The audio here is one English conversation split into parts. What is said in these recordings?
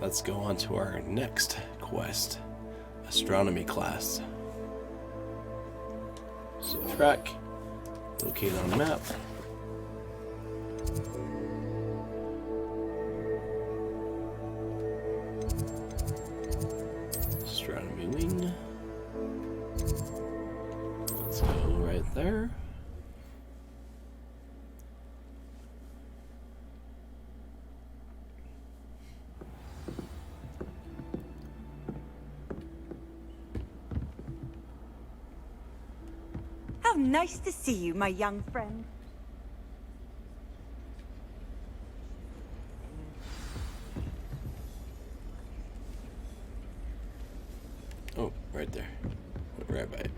let's go on to our next quest, Astronomy Class. So track, locate on map. Astronomy wing. Let's go right there. How nice to see you, my young friend. Oh, right there. Went right by it.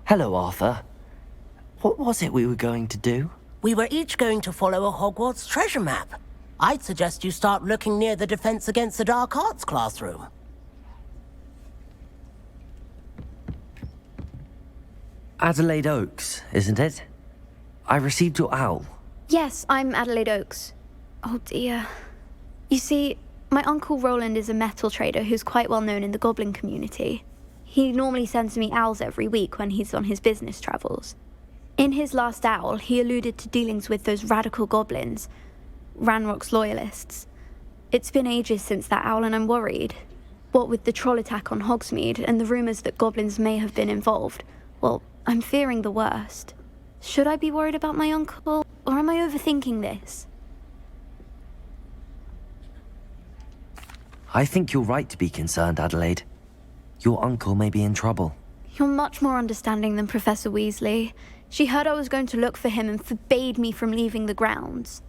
Hello, Arthur. What was it we were going to do? We were each going to follow a Hogwarts treasure map. I'd suggest you start looking near the Defense Against the Dark Arts classroom. Adelaide Oaks, isn't it? I received your owl. Yes, I'm Adelaide Oaks. Oh dear. You see, my Uncle Roland is a metal trader who's quite well known in the goblin community. He normally sends me owls every week when he's on his business travels. In his last owl, he alluded to dealings with those radical goblins, Ranrock's loyalists. It's been ages since that owl and I'm worried. What with the troll attack on Hogsmeade and the rumours that goblins may have been involved, well, I'm fearing the worst. Should I be worried about my uncle, or am I overthinking this? I think you're right to be concerned, Adelaide. Your uncle may be in trouble. You're much more understanding than Professor Weasley. She heard I was going to look for him and forbade me from leaving the grounds.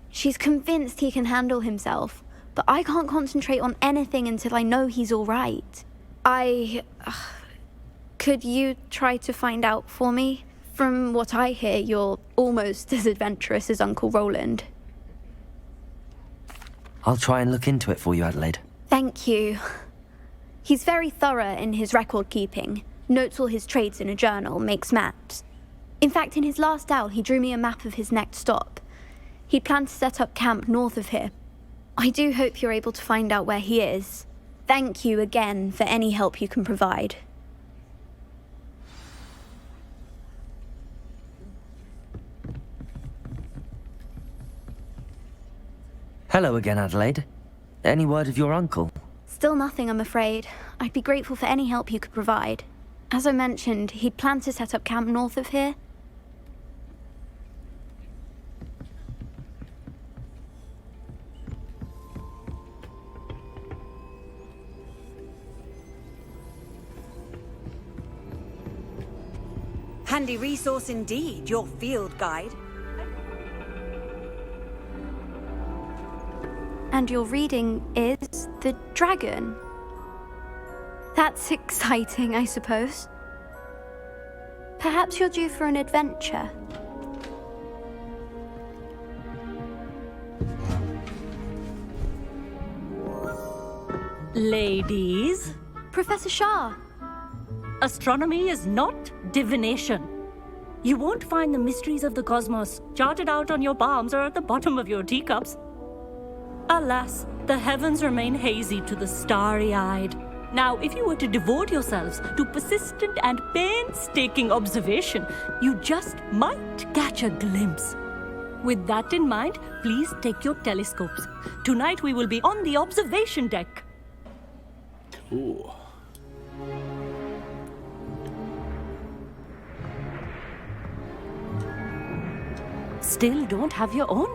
She's convinced he can handle himself, but I can't concentrate on anything until I know he's all right. Could you try to find out for me? From what I hear, you're almost as adventurous as Uncle Roland. I'll try and look into it for you, Adelaide. Thank you. He's very thorough in his record keeping, notes all his trades in a journal, makes maps. In fact, in his last owl, he drew me a map of his next stop. He'd planned to set up camp north of here. I do hope you're able to find out where he is. Thank you again for any help you can provide. Hello again, Adelaide. Any word of your uncle? Still nothing, I'm afraid. I'd be grateful for any help you could provide. As I mentioned, he'd planned to set up camp north of here. Handy resource indeed, your field guide. And your reading is The Dragon. That's exciting, I suppose. Perhaps you're due for an adventure. Ladies, Professor Shah. astronomy is not divination. You won't find the mysteries of the cosmos charted out on your palms or at the bottom of your teacups. Alas, the heavens remain hazy to the starry-eyed. Now, if you were to devote yourselves to persistent and painstaking observation, you just might catch a glimpse. With that in mind, please take your telescopes. Tonight we will be on the observation deck. Ooh. Still don't have your own?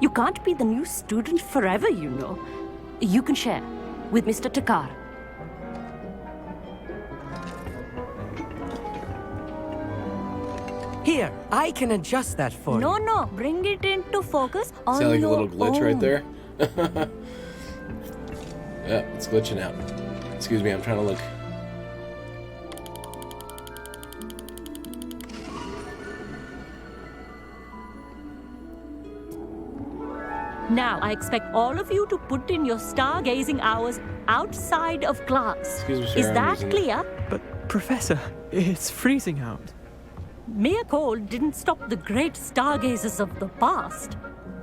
You can't be the new student forever, you know. You can share with Mr. Takar. Here, I can adjust that for you. No, bring it into focus on See like a your little glitch right own. there? Yeah, it's glitching out. Excuse me, I'm trying to look. Now, I expect all of you to put in your stargazing hours outside of class. Excuse me, sir, Is I'm that using it. clear? But, Professor, it's freezing out. Mere cold didn't stop the great stargazers of the past.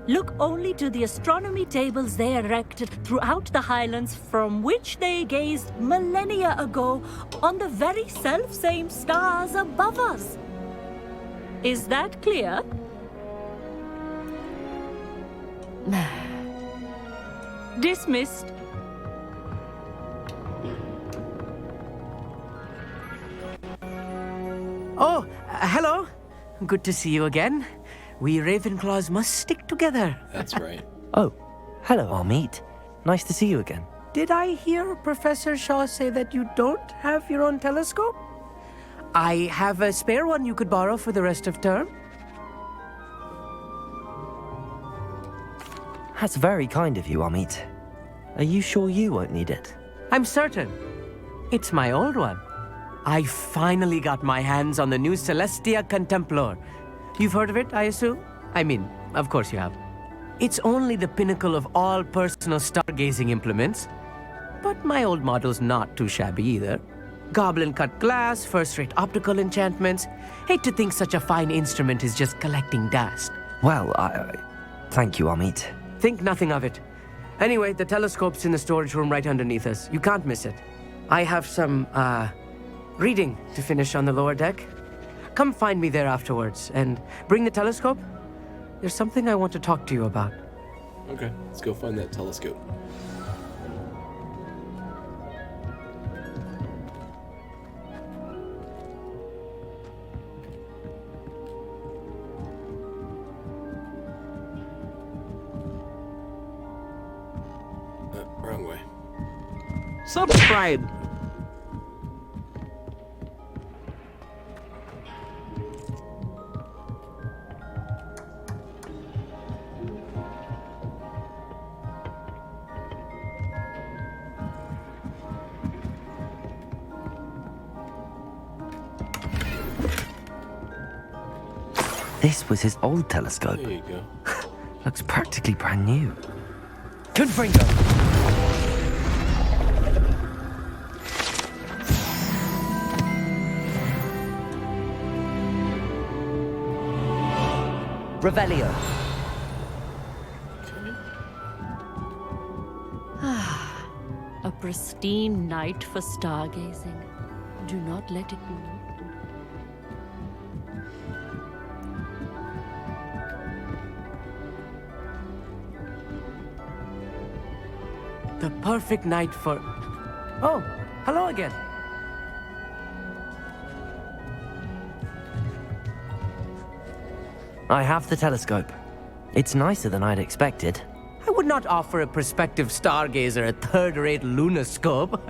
Look only to the astronomy tables they erected throughout the Highlands, from which they gazed millennia ago on the very self-same stars above us. Is that clear? Dismissed. Oh, hello. Good to see you again. We Ravenclaws must stick together. That's right. Oh, hello, Amit. Nice to see you again. Did I hear Professor Shaw say that you don't have your own telescope? I have a spare one you could borrow for the rest of term. That's very kind of you, Amit. Are you sure you won't need it? I'm certain. It's my old one. I finally got my hands on the new Celestia Contemplar. You've heard of it, I assume? I mean, of course you have. It's only the pinnacle of all personal stargazing implements. But my old model's not too shabby either. Goblin-cut glass, first-rate optical enchantments. Hate to think such a fine instrument is just collecting dust. Well, thank you, Amit. Think nothing of it. Anyway, the telescope's in the storage room right underneath us. You can't miss it. I have some, reading to finish on the lower deck. Come find me there afterwards, and bring the telescope. There's something I want to talk to you about. Okay, let's go find that telescope. Wrong way. Subscribe! This was his old telescope. There you go. Looks practically brand new. Confringo! Revelio. A pristine night for stargazing. Do not let it be wasted. The perfect night for... Oh, hello again. I have the telescope. It's nicer than I'd expected. I would not offer a prospective stargazer a third-rate lunoscope.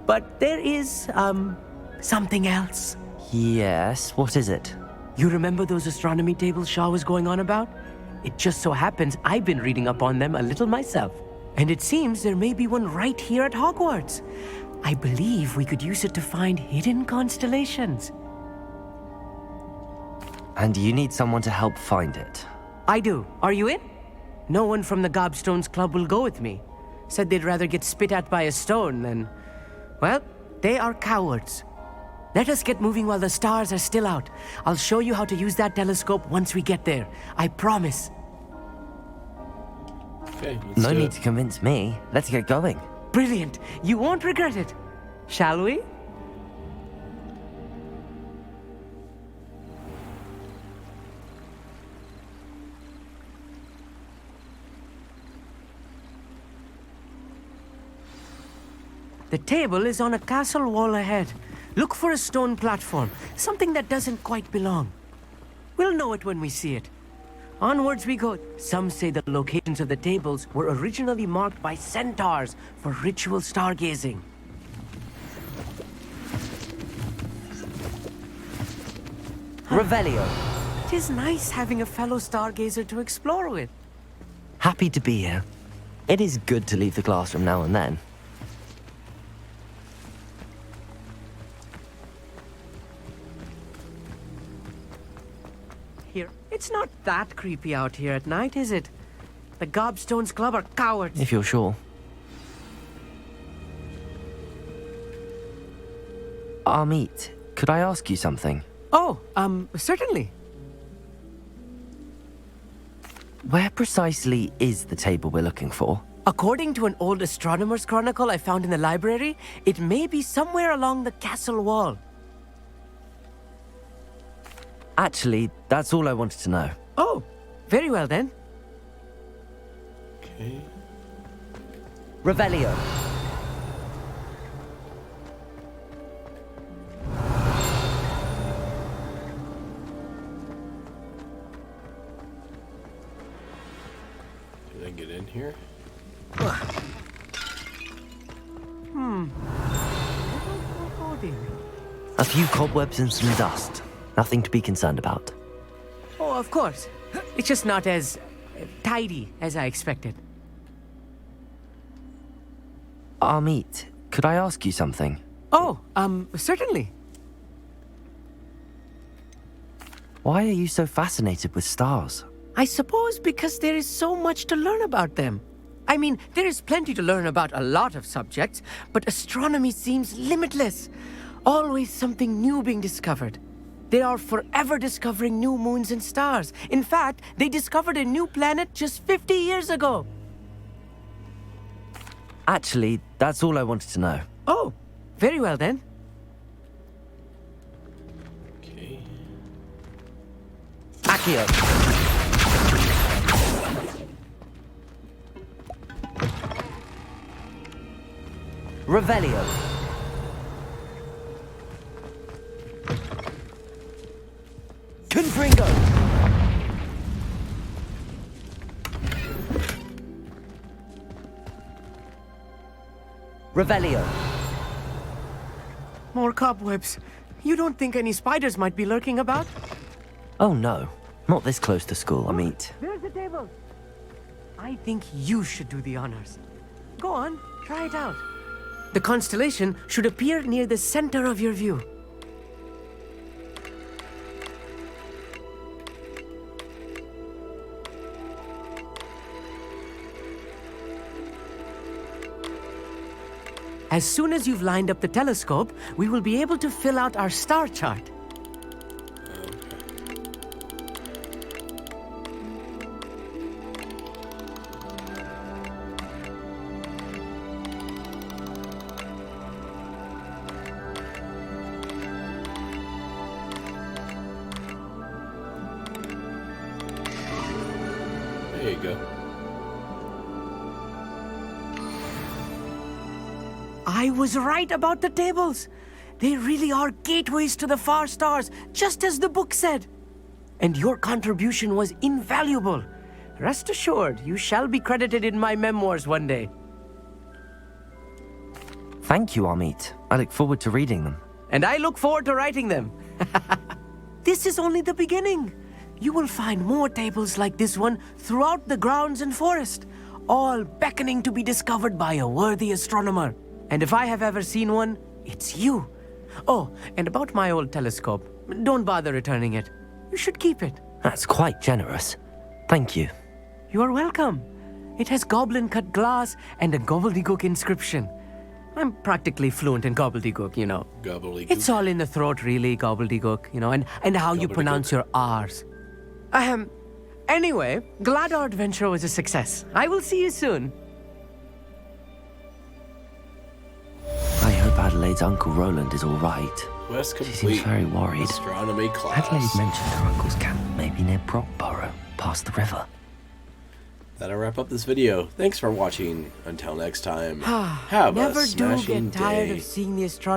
But there is, something else. Yes, what is it? You remember those astronomy tables Shaw was going on about? It just so happens I've been reading up on them a little myself. And it seems there may be one right here at Hogwarts. I believe we could use it to find hidden constellations. And you need someone to help find it. I do. Are you in? No one from the Gobstones Club will go with me. Said they'd rather get spit at by a stone than... Well, they are cowards. Let us get moving while the stars are still out. I'll show you how to use that telescope once we get there. I promise. Okay, let's No do need it. to convince me. Let's get going. Brilliant. You won't regret it. Shall we? The table is on a castle wall ahead. Look for a stone platform, something that doesn't quite belong. We'll know it when we see it. Onwards we go. Some say the locations of the tables were originally marked by centaurs for ritual stargazing. Revelio. It is nice having a fellow stargazer to explore with. Happy to be here. It is good to leave the classroom now and then. Here. It's not that creepy out here at night, is it? The Gobstones Club are cowards. If you're sure. Amit, could I ask you something? Oh, certainly. Where precisely is the table we're looking for? According to an old astronomer's chronicle I found in the library, it may be somewhere along the castle wall. Actually, that's all I wanted to know. Oh, very well then. Okay. Revelio. Can I get in here? A few cobwebs and some dust. Nothing to be concerned about. Oh, of course. It's just not as tidy as I expected. Amit, could I ask you something? Oh, certainly. Why are you so fascinated with stars? I suppose because there is so much to learn about them. I mean, there is plenty to learn about a lot of subjects, but astronomy seems limitless. Always something new being discovered. They are forever discovering new moons and stars. In fact, they discovered a new planet just 50 years ago. Actually, that's all I wanted to know. Oh, very well then. Okay. Accio. Revelio. Confringo. Revelio. More cobwebs. You don't think any spiders might be lurking about? Oh no, not this close to school, Amit. There's the table. I think you should do the honors. Go on, try it out. The constellation should appear near the center of your view. As soon as you've lined up the telescope, we will be able to fill out our star chart. There you go. I was right about the tables. They really are gateways to the far stars, just as the book said. And your contribution was invaluable. Rest assured, you shall be credited in my memoirs one day. Thank you, Amit. I look forward to reading them. And I look forward to writing them. This is only the beginning. You will find more tables like this one throughout the grounds and forest, all beckoning to be discovered by a worthy astronomer. And if I have ever seen one, it's you. Oh, and about my old telescope, don't bother returning it. You should keep it. That's quite generous. Thank you. You are welcome. It has goblin-cut glass and a gobbledygook inscription. I'm practically fluent in gobbledygook, you know. Gobbledygook. It's all in the throat, really, gobbledygook, you know, and how you pronounce your R's. Anyway, glad our adventure was a success. I will see you soon. I hope Adelaide's Uncle Roland is all right. Quest She complete. seems very worried. Astronomy class. Adelaide mentioned her uncle's camp may be near Brockborough, past the river. That'll wrap up this video. Thanks for watching. Until next time, have Never a do smashing get tired day. of seeing the astronomy.